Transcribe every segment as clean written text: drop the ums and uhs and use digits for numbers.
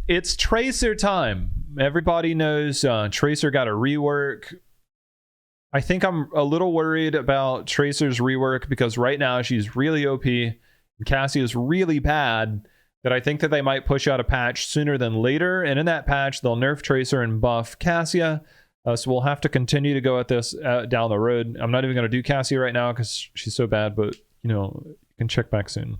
It's Tracer time. Everybody knows Tracer got a rework. I think I'm a little worried about Tracer's rework because right now she's really OP and Cassie is really bad, that I think that they might push out a patch sooner than later, and in that patch they'll nerf Tracer and buff Cassia. So we'll have to continue to go at this down the road. I'm not even going to do Cassia right now because she's so bad, but you know, you can check back soon.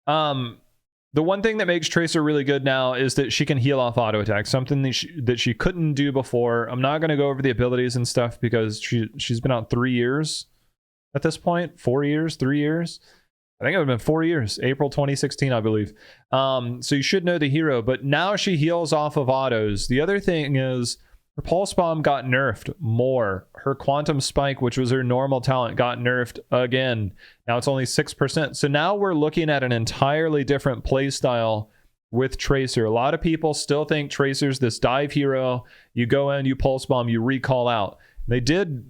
The one thing that makes Tracer really good now is that she can heal off auto attack, something that she couldn't do before. I'm not going to go over the abilities and stuff because she's been out 3 years at this point. 4 years, 3 years. I think it would have been 4 years, April 2016, I believe. So you should know the hero, but now she heals off of autos. The other thing is her Pulse Bomb got nerfed more. Her Quantum Spike, which was her normal talent, got nerfed again. Now it's only 6%. So now we're looking at an entirely different playstyle with Tracer. A lot of people still think Tracer's this dive hero. You go in, you Pulse Bomb, you recall out. They did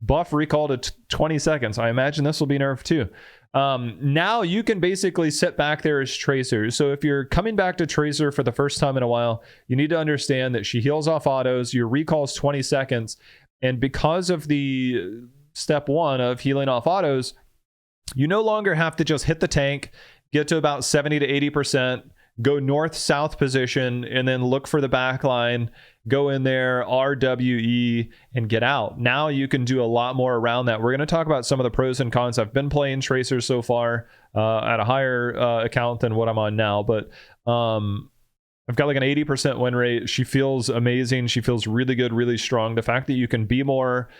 buff recall to 20 seconds. I imagine this will be nerfed too. Now you can basically sit back there as Tracer. So if you're coming back to Tracer for the first time in a while, you need to understand that she heals off autos, your recall's 20 seconds, and because of the step one of healing off autos, you no longer have to just hit the tank, get to about 70 to 80%, go north-south position, and then look for the back line, go in there, RWE, and get out. Now you can do a lot more around that. We're going to talk about some of the pros and cons. I've been playing Tracer so far at a higher account than what I'm on now, but I've got like an 80% win rate. She feels amazing. She feels really good, really strong. The fact that you can be more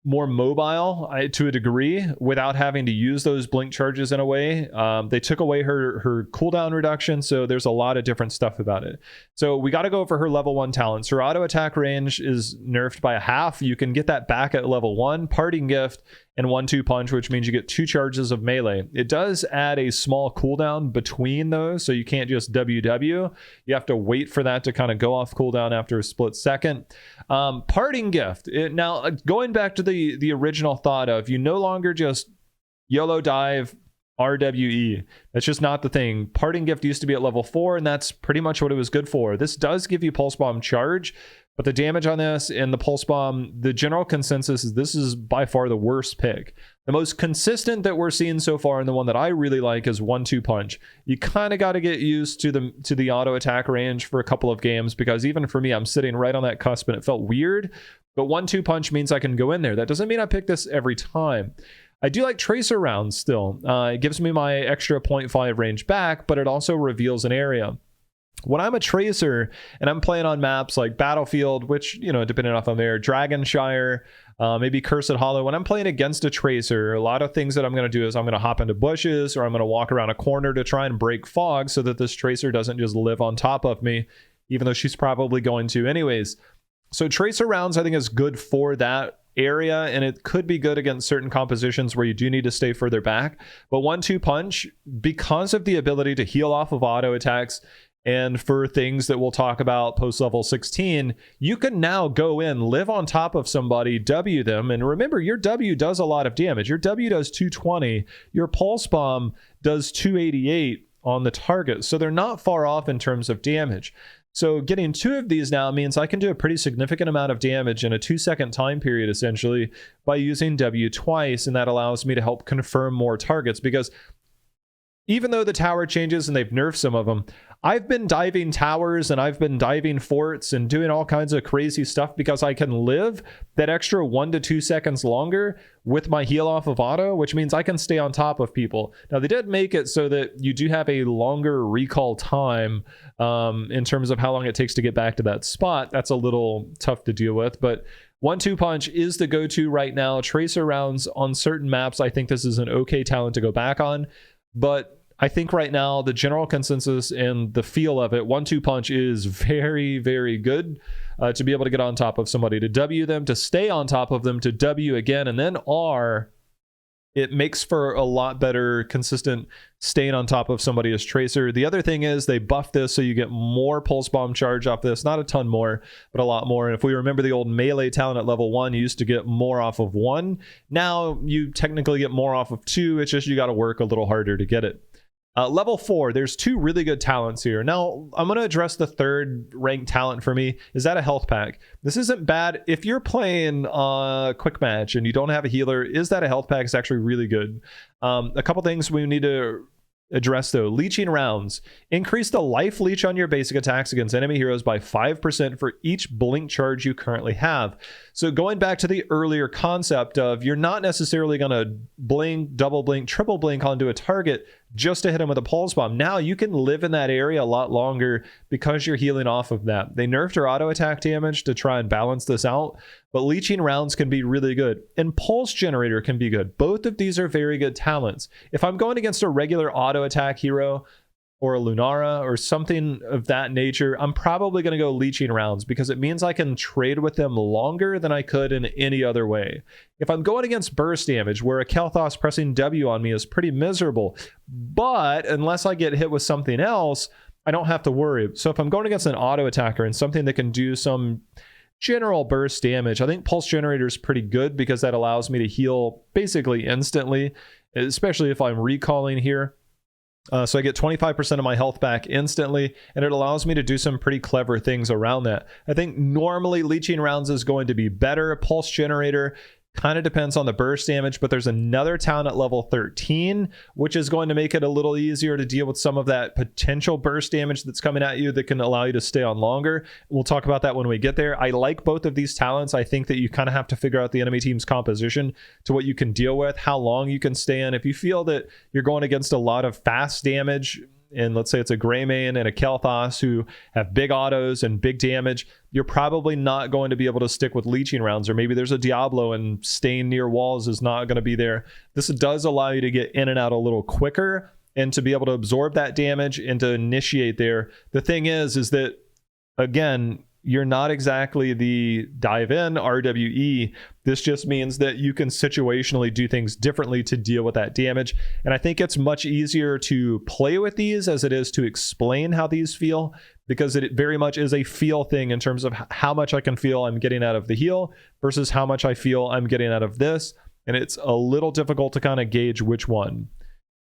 mobile to a degree without having to use those blink charges in a way. They took away her cooldown reduction, so there's a lot of different stuff about it. So we got to go over her level 1 talents. Her auto attack range is nerfed by a half. You can get that back at level 1. Parting Gift and 1-2 punch, which means you get 2 charges of melee. It does add a small cooldown between those, so you can't just WW. You have to wait for that to kind of go off cooldown after a split second. Parting Gift. Now, going back to the original thought of, you no longer just YOLO dive RWE. That's just not the thing. Parting Gift used to be at level 4, and that's pretty much what it was good for. This does give you Pulse Bomb charge, but the damage on this and the Pulse Bomb, the general consensus is this is by far the worst pick. The most consistent that we're seeing so far, and the one that I really like, is 1-2 punch. You kind of got to get used to the auto attack range for a couple of games, because even for me, I'm sitting right on that cusp and it felt weird. But 1-2 punch means I can go in there. That doesn't mean I pick this every time. I do like Tracer rounds still. It gives me my extra 0.5 range back, but it also reveals an area. When I'm a Tracer and I'm playing on maps like Battlefield, which, you know, depending off on there, Dragonshire, maybe Cursed Hollow, when I'm playing against a Tracer, a lot of things that I'm going to do is I'm going to hop into bushes, or I'm going to walk around a corner to try and break fog so that this Tracer doesn't just live on top of me, even though she's probably going to anyways. So Tracer rounds, I think, is good for that area, and it could be good against certain compositions where you do need to stay further back. But 1-2 punch, because of the ability to heal off of auto attacks, and for things that we'll talk about post level 16, you can now go in, live on top of somebody, W them. And remember, your W does a lot of damage. Your W does 220. Your Pulse Bomb does 288 on the target. So they're not far off in terms of damage. So getting 2 of these now means I can do a pretty significant amount of damage in a 2-second time period, essentially, by using W twice. And that allows me to help confirm more targets, because even though the tower changes and they've nerfed some of them, I've been diving towers and I've been diving forts and doing all kinds of crazy stuff because I can live that extra 1 to 2 seconds longer with my heal off of auto, which means I can stay on top of people. Now, they did make it so that you do have a longer recall time in terms of how long it takes to get back to that spot. That's a little tough to deal with, but 1-2 punch is the go-to right now. Tracer rounds on certain maps, I think this is an okay talent to go back on. But I think right now the general consensus and the feel of it, 1-2 punch is very, very good to be able to get on top of somebody, to W them, to stay on top of them, to W again, and then R. It makes for a lot better consistent staying on top of somebody as Tracer. The other thing is they buffed this so you get more Pulse Bomb charge off this. Not a ton more, but a lot more. And if we remember the old melee talent at level 1, you used to get more off of 1. Now you technically get more off of 2. It's just you got to work a little harder to get it. Level 4, there's 2 really good talents here. Now, I'm going to address the third ranked talent for me. Is that a health pack? This isn't bad. If you're playing quick match and you don't have a healer, is that a health pack? It's actually really good. A couple things we need to address though. Leeching rounds. Increase the life leech on your basic attacks against enemy heroes by 5% for each blink charge you currently have. So going back to the earlier concept of you're not necessarily going to blink, double blink, triple blink onto a target just to hit him with a pulse bomb. Now you can live in that area a lot longer because you're healing off of that. They nerfed her auto attack damage to try and balance this out, but leeching rounds can be really good, and pulse generator can be good. Both of these are very good talents. If I'm going against a regular auto attack hero or a Lunara or something of that nature, I'm probably going to go leeching rounds because it means I can trade with them longer than I could in any other way. If I'm going against burst damage, where a Kel'Thas pressing W on me is pretty miserable, but unless I get hit with something else, I don't have to worry. So if I'm going against an auto attacker and something that can do some general burst damage, I think pulse generator is pretty good because that allows me to heal basically instantly, especially if I'm recalling here. So I get 25% of my health back instantly, and it allows me to do some pretty clever things around that. I think normally leeching rounds is going to be better. Pulse generator kind of depends on the burst damage, but there's another talent at level 13, which is going to make it a little easier to deal with some of that potential burst damage that's coming at you that can allow you to stay on longer. We'll talk about that when we get there. I like both of these talents. I think that you kind of have to figure out the enemy team's composition to what you can deal with, how long you can stay in. If you feel that you're going against a lot of fast damage, and let's say it's a Greymane and a Kel'Thas who have big autos and big damage, you're probably not going to be able to stick with leeching rounds. Or maybe there's a Diablo and staying near walls is not going to be there. This does allow you to get in and out a little quicker and to be able to absorb that damage and to initiate there. The thing is that, again, you're not exactly the dive in RWE. This just means that you can situationally do things differently to deal with that damage. And I think it's much easier to play with these as it is to explain how these feel, because it very much is a feel thing in terms of how much I can feel I'm getting out of the heal versus how much I feel I'm getting out of this. And it's a little difficult to kind of gauge which one.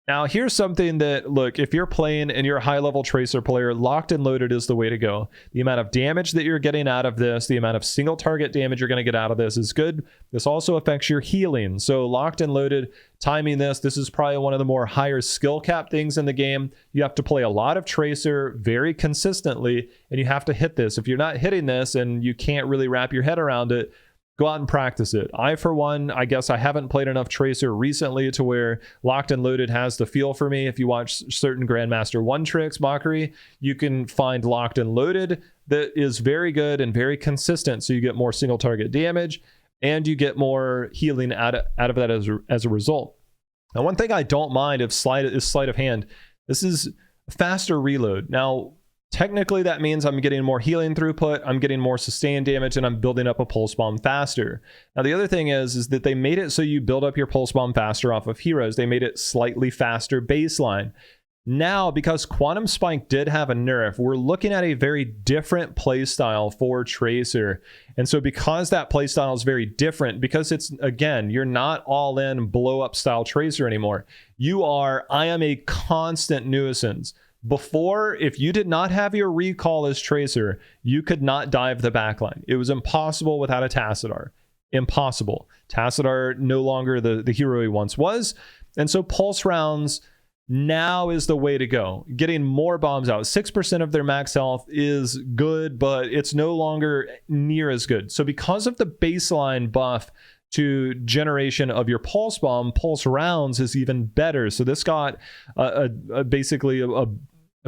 Now, here's something that, look, if you're playing and you're a high-level Tracer player, locked and loaded is the way to go. The amount of damage that you're getting out of this, the amount of single target damage you're going to get out of this is good. This also affects your healing. So locked and loaded, timing this is probably one of the more higher skill cap things in the game. You have to play a lot of Tracer very consistently, and you have to hit this. If you're not hitting this and you can't really wrap your head around it, go out and practice it. I, for one, I guess I haven't played enough Tracer recently to where locked and loaded has the feel for me. If you watch certain Grandmaster 1 tricks, Mockery, you can find locked and loaded that is very good and very consistent. So you get more single target damage and you get more healing out of that as a result. Now, one thing I don't mind is Sleight of Hand. This is faster reload. Now, technically, that means I'm getting more healing throughput, I'm getting more sustained damage, and I'm building up a pulse bomb faster. Now, the other thing is that they made it so you build up your pulse bomb faster off of heroes. They made it slightly faster baseline. Now, because Quantum Spike did have a nerf, we're looking at a very different playstyle for Tracer. And so because that playstyle is very different, because it's, again, you're not all in blow up style Tracer anymore. You are, I am a constant nuisance. Before, if you did not have your recall as Tracer, you could not dive the backline. It was impossible without a Tassadar. Impossible. Tassadar no longer the hero he once was. And so pulse rounds now is the way to go. Getting more bombs out. 6% of their max health is good, but it's no longer near as good. So because of the baseline buff to generation of your pulse bomb, pulse rounds is even better. So this got basically a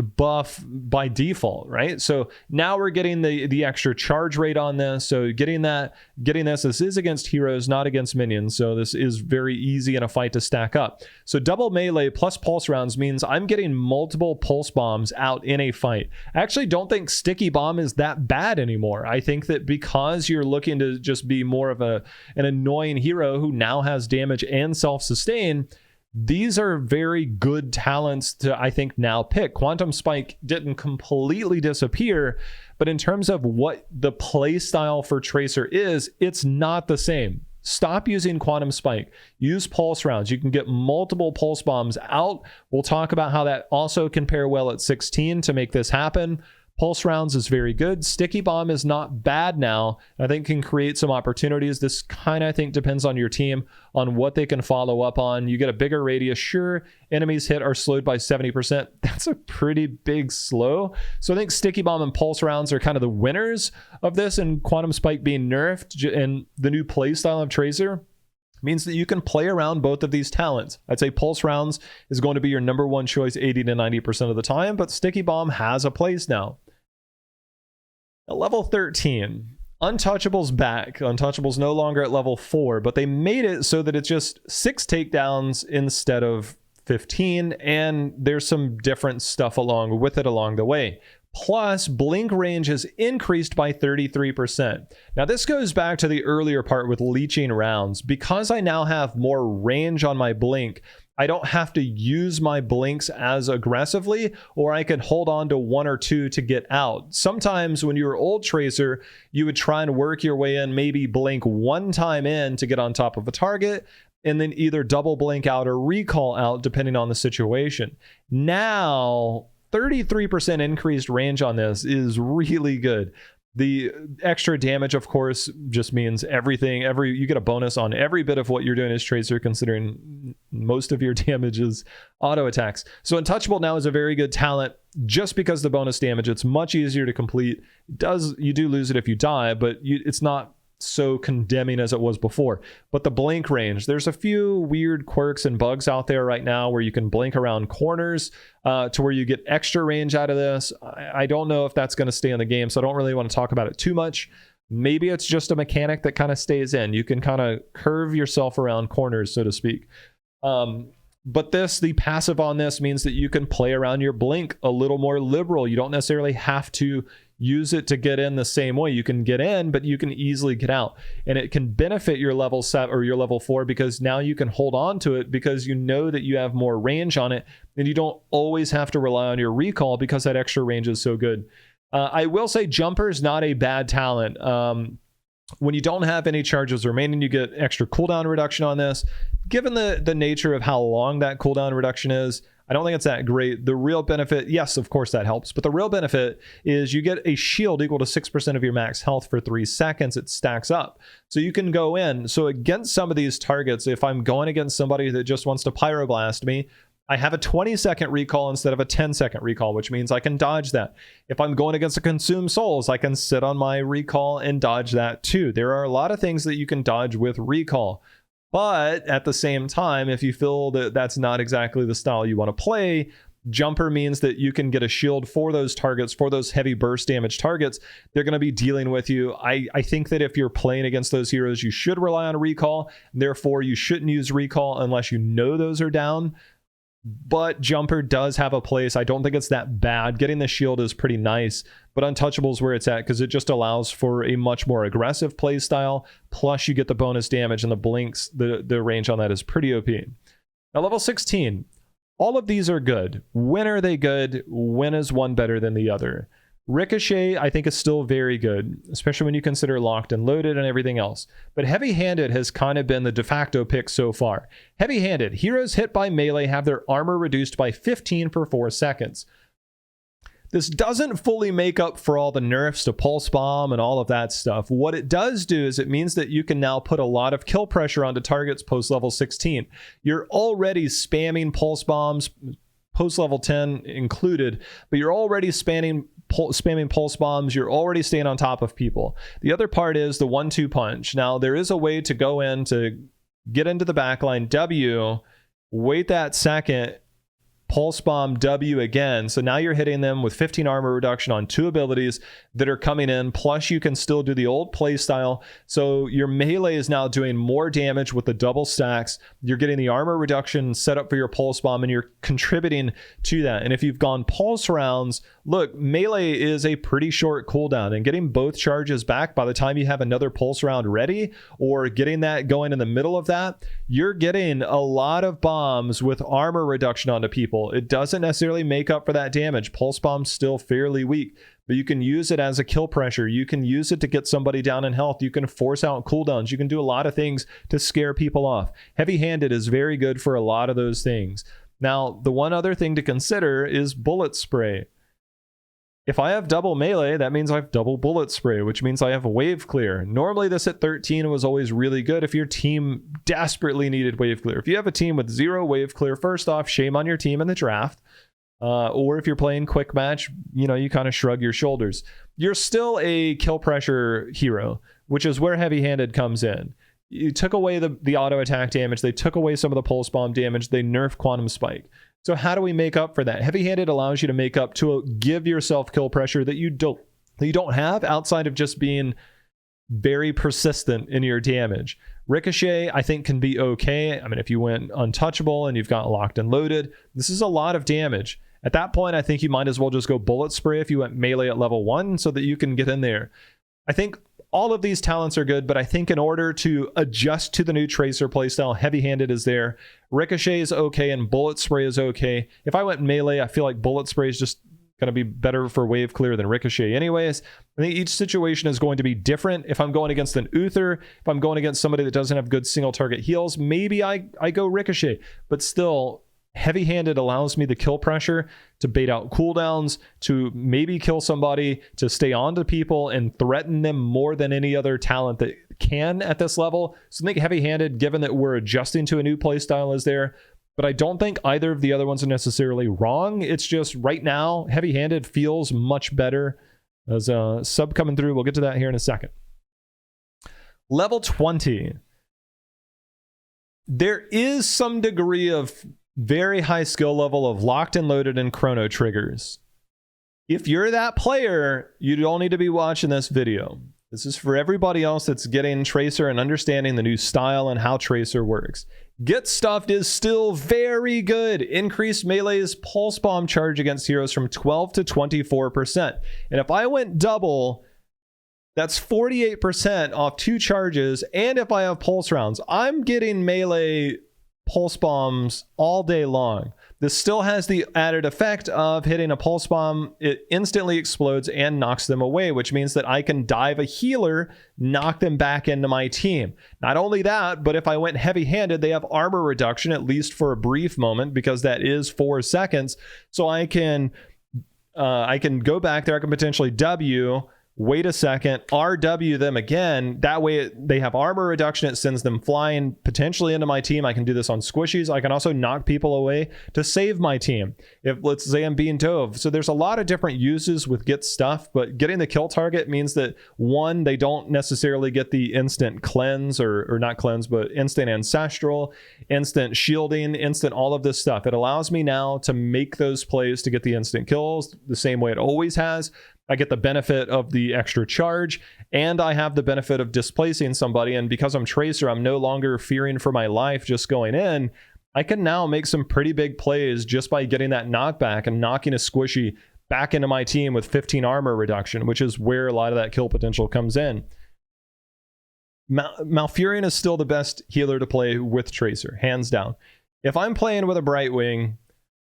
buff by default, right? So now we're getting the extra charge rate on this. So getting this is against heroes, not against minions. So this is very easy in a fight to stack up. So double melee plus pulse rounds means I'm getting multiple pulse bombs out in a fight. I actually don't think sticky bomb is that bad anymore. I think that because you're looking to just be more of an annoying hero who now has damage and self-sustain, these are very good talents to, I think, now pick. Quantum Spike didn't completely disappear, but in terms of what the play style for Tracer is, it's not the same. stop using Quantum Spike. Use pulse rounds. You can get multiple pulse bombs out. We'll talk about how that also can pair well at 16 to make this happen. Pulse rounds is very good. Sticky bomb is not bad now. I think can create some opportunities. This kind of, I think, depends on your team, on what they can follow up on. You get a bigger radius. Sure, enemies hit are slowed by 70%. That's a pretty big slow. So I think sticky bomb and pulse rounds are kind of the winners of this, and Quantum Spike being nerfed and the new playstyle of Tracer means that you can play around both of these talents. I'd say pulse rounds is going to be your number one choice 80 to 90% of the time, but sticky bomb has a place now. At level 13, Untouchables back. Untouchables no longer at level 4, but they made it so that it's just 6 takedowns instead of 15, and there's some different stuff along with it along the way. Plus, blink range is increased by 33%. Now, this goes back to the earlier part with leeching rounds. Because I now have more range on my blink, I don't have to use my blinks as aggressively, or I can hold on to 1 or 2 to get out. Sometimes when you were old Tracer, you would try and work your way in, maybe blink 1 time in to get on top of a target, and then either double blink out or recall out depending on the situation. Now, 33% increased range on this is really good. The extra damage, of course, just means everything. You get a bonus on every bit of what you're doing as Tracer, considering most of your damage is auto attacks. So Untouchable now is a very good talent just because the bonus damage. It's much easier to complete. You do lose it if you die, but it's not so condemning as it was before. But the blink range, there's a few weird quirks and bugs out there right now where you can blink around corners to where you get extra range out of this. I don't know if that's going to stay in the game, so I don't really want to talk about it too much. Maybe it's just a mechanic that kind of stays in. You can kind of curve yourself around corners, so to speak. But the passive on this means that you can play around your blink a little more liberal. You don't necessarily have to use it to get in the same way. You can get in, but you can easily get out. And it can benefit your level 7 or your level 4 because now you can hold on to it because you know that you have more range on it and you don't always have to rely on your recall because that extra range is so good. I will say Jumper is not a bad talent. When you don't have any charges remaining, you get extra cooldown reduction on this. Given the nature of how long that cooldown reduction is, I don't think it's that great. The real benefit, yes, of course that helps, but the real benefit is you get a shield equal to 6% of your max health for 3 seconds. It stacks up. So you can go in. So against some of these targets, if I'm going against somebody that just wants to pyroblast me, I have a 20-second recall instead of a 10-second recall, which means I can dodge that. If I'm going against a Consume Souls, I can sit on my recall and dodge that too. There are a lot of things that you can dodge with recall. But at the same time, if you feel that that's not exactly the style you want to play, Jumper means that you can get a shield for those targets, for those heavy burst damage targets. They're going to be dealing with you. I think that if you're playing against those heroes, you should rely on recall. Therefore, you shouldn't use recall unless you know those are down. But Jumper does have a place. I don't think it's that bad. Getting the shield is pretty nice, but Untouchable is where it's at because it just allows for a much more aggressive play style. Plus, you get the bonus damage and the blinks. The range on that is pretty OP. Now, level 16. All of these are good. When are they good? When is one better than the other? Ricochet, I think, is still very good, especially when you consider locked and loaded and everything else. But heavy-handed has kind of been the de facto pick so far. Heavy-handed, heroes hit by melee have their armor reduced by 15 for 4 seconds. This doesn't fully make up for all the nerfs to Pulse Bomb and all of that stuff. What it does do is it means that you can now put a lot of kill pressure onto targets post-level 16. You're already spamming Pulse Bombs, post-level 10 included, but you're already spamming Pulse Bombs. You're already staying on top of people. The other part is the 1-2 punch. Now, there is a way to go in to get into the backline W, wait that second, Pulse Bomb W again. So now you're hitting them with 15 armor reduction on 2 abilities that are coming in. Plus you can still do the old play style. So your melee is now doing more damage with the double stacks. You're getting the armor reduction set up for your Pulse Bomb and you're contributing to that. And if you've gone pulse rounds, look, melee is a pretty short cooldown, and getting both charges back by the time you have another pulse round ready, or getting that going in the middle of that, you're getting a lot of bombs with armor reduction onto people. people. It doesn't necessarily make up for that damage. Pulse Bomb's still fairly weak, but you can use it as a kill pressure. You can use it to get somebody down in health. You can force out cooldowns. You can do a lot of things to scare people off. Heavy-handed is very good for a lot of those things. Now, the one other thing to consider is bullet spray. If I have double melee, that means I have double bullet spray, which means I have wave clear. Normally this at 13 was always really good if your team desperately needed wave clear. If you have a team with 0 wave clear, first off, shame on your team in the draft. Or if you're playing quick match, you kind of shrug your shoulders. You're still a kill pressure hero, which is where heavy-handed comes in. You took away the auto attack damage. They took away some of the pulse bomb damage. They nerfed quantum spike. So how do we make up for that? Heavy-handed allows you to make up to give yourself kill pressure that you don't have outside of just being very persistent in your damage. Ricochet, I think, can be okay. I mean, if you went untouchable and you've got locked and loaded, this is a lot of damage. At that point, I think you might as well just go bullet spray if you went melee at level 1 so that you can get in there. I think all of these talents are good, but I think in order to adjust to the new Tracer playstyle, heavy-handed is there. Ricochet is okay, and bullet spray is okay. If I went melee, I feel like bullet spray is just going to be better for wave clear than Ricochet anyways. I think each situation is going to be different. If I'm going against an Uther, if I'm going against somebody that doesn't have good single target heals, maybe I go Ricochet. But still, heavy-handed allows me the kill pressure to bait out cooldowns, to maybe kill somebody, to stay on to people and threaten them more than any other talent that can at this level. So I think heavy-handed, given that we're adjusting to a new playstyle, is there. But I don't think either of the other ones are necessarily wrong. It's just right now, heavy-handed feels much better. There's a sub coming through. We'll get to that here in a second. Level 20. There is some degree of very high skill level of locked and loaded and chrono triggers. If you're that player, you don't need to be watching this video. This is for everybody else that's getting Tracer and understanding the new style and how Tracer works. Get Stuffed is still very good. Increased melee's pulse bomb charge against heroes from 12 to 24%. And if I went double, that's 48% off 2 charges. And if I have pulse rounds, I'm getting melee pulse bombs all day long. This still has the added effect of hitting a pulse bomb. It instantly explodes and knocks them away, which means that I can dive a healer, knock them back into my team. Not only that, but if I went heavy-handed, they have armor reduction, at least for a brief moment, because that is 4 seconds. So I can go back there. I can potentially W, wait a second, RW them again. That way they have armor reduction. It sends them flying potentially into my team. I can do this on squishies. I can also knock people away to save my team. If, let's say, I'm being dove. So there's a lot of different uses with Get Stuff, but getting the kill target means that, one, they don't necessarily get the instant cleanse, or not cleanse, but instant ancestral, instant shielding, instant all of this stuff. It allows me now to make those plays to get the instant kills the same way it always has. I get the benefit of the extra charge, and I have the benefit of displacing somebody. And because I'm Tracer, I'm no longer fearing for my life just going in. I can now make some pretty big plays just by getting that knockback and knocking a squishy back into my team with 15 armor reduction, which is where a lot of that kill potential comes in. Malfurion is still the best healer to play with Tracer, hands down. If I'm playing with a Brightwing,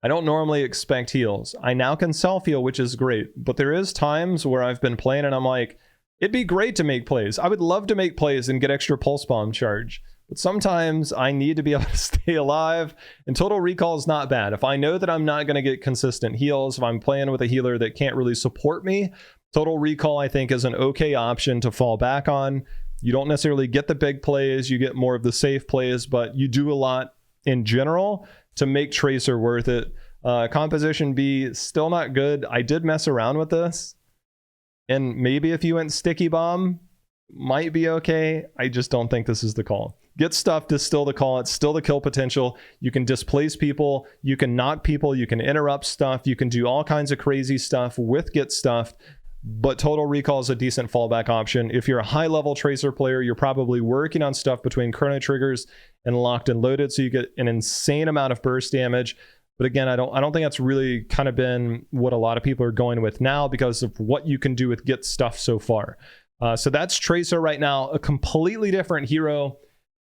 I don't normally expect heals. I now can self-heal, which is great. But there is times where I've been playing and I'm like, it'd be great to make plays. I would love to make plays and get extra pulse bomb charge. But sometimes I need to be able to stay alive. And Total Recall is not bad. If I know that I'm not going to get consistent heals, if I'm playing with a healer that can't really support me, Total Recall, I think, is an okay option to fall back on. You don't necessarily get the big plays. You get more of the safe plays, but you do a lot in general to make Tracer worth it. Composition B, still not good. I did mess around with this, and maybe if you went Sticky Bomb, might be okay. I just don't think this is the call. Get Stuffed is still the call. It's still the kill potential. You can displace people, you can knock people, you can interrupt stuff, you can do all kinds of crazy stuff with Get Stuffed. But Total Recall is a decent fallback option. If you're a high-level Tracer player, you're probably working on stuff between chrono triggers and locked and loaded, so you get an insane amount of burst damage. But again, I don't think that's really kind of been what a lot of people are going with now because of what you can do with Get Stuff so far. So that's Tracer right now, a completely different hero.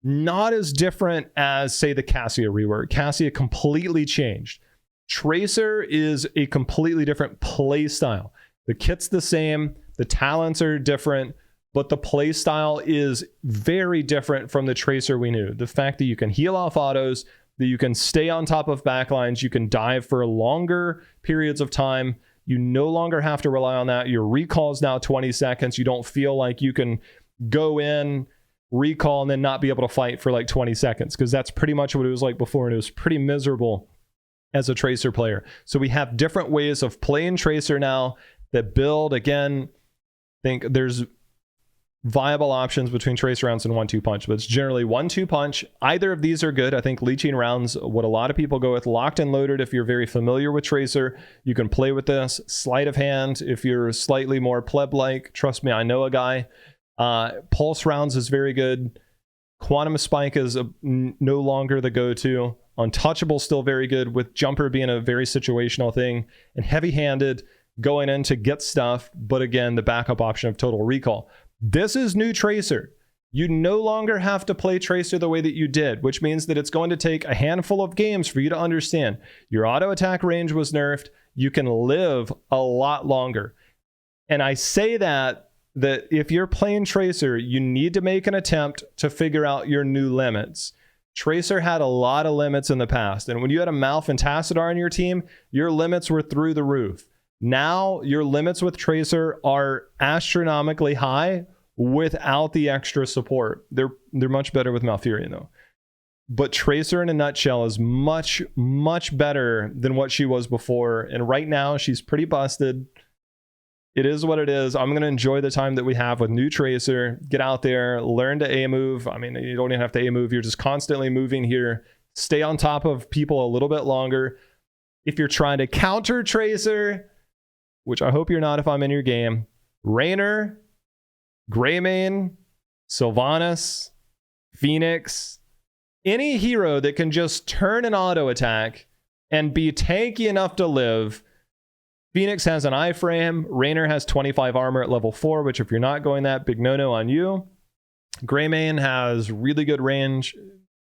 Not as different as, say, the Cassia rework. Cassia completely changed. Tracer is a completely different play style. The kit's the same, the talents are different, but the play style is very different from the Tracer we knew. The fact that you can heal off autos, that you can stay on top of backlines, you can dive for longer periods of time. You no longer have to rely on that. Your recall is now 20 seconds. You don't feel like you can go in, recall, and then not be able to fight for like 20 seconds, because that's pretty much what it was like before, and it was pretty miserable as a Tracer player. So we have different ways of playing Tracer now that build. Again, I think there's viable options between Tracer rounds and 1-2 punch, but it's generally 1-2 punch. Either of these are good. I think leeching rounds, what a lot of people go with. Locked and loaded, if you're very familiar with Tracer, you can play with this. Sleight of hand, if you're slightly more pleb-like, trust me, I know a guy. Pulse rounds is very good. Quantum spike is no longer the go-to. Untouchables still very good, with jumper being a very situational thing, and heavy-handed going in to get stuff, but again, the backup option of total recall. This is new Tracer. You no longer have to play Tracer the way that you did, which means that it's going to take a handful of games for you to understand. Your auto attack range was nerfed. You can live a lot longer. And I say that if you're playing Tracer, you need to make an attempt to figure out your new limits. Tracer had a lot of limits in the past, and when you had a Malf and Tassadar on your team, your limits were through the roof. Now your limits with Tracer are astronomically high without the extra support. They're much better with Malfurion though. But Tracer in a nutshell is much, much better than what she was before. And right now she's pretty busted. It is what it is. I'm going to enjoy the time that we have with new Tracer. Get out there, learn to A-move. I mean, you don't even have to A-move. You're just constantly moving here. Stay on top of people a little bit longer. If you're trying to counter Tracer, which I hope you're not if I'm in your game, Raynor, Greymane, Sylvanas, Phoenix, any hero that can just turn an auto attack and be tanky enough to live. Phoenix has an iframe. Raynor has 25 armor at level 4, which if you're not going that, big no-no on you. Greymane has really good range,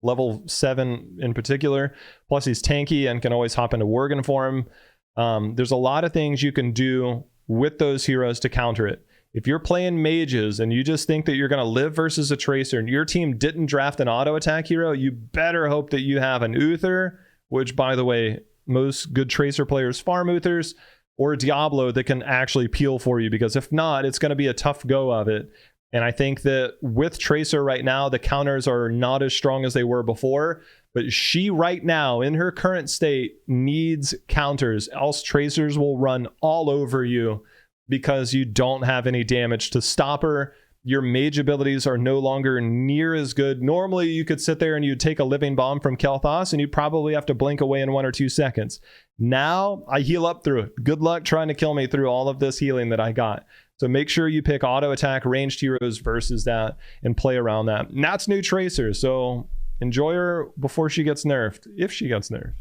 level 7 in particular. Plus he's tanky and can always hop into Worgen form. There's a lot of things you can do with those heroes to counter it. If you're playing mages and you just think that you're going to live versus a Tracer and your team didn't draft an auto attack hero, you better hope that you have an Uther, which by the way, most good Tracer players farm Uthers, or Diablo that can actually peel for you, because if not, it's going to be a tough go of it. And I think that with Tracer right now, the counters are not as strong as they were before, but she right now in her current state needs counters, else Tracers will run all over you because you don't have any damage to stop her. Your mage abilities are no longer near as good. Normally you could sit there and you'd take a living bomb from Kel'Thas and you'd probably have to blink away in 1 or 2 seconds. Now I heal up through it. Good luck trying to kill me through all of this healing that I got. So make sure you pick auto attack ranged heroes versus that and play around that. And that's new Tracer. So enjoy her before she gets nerfed, if she gets nerfed.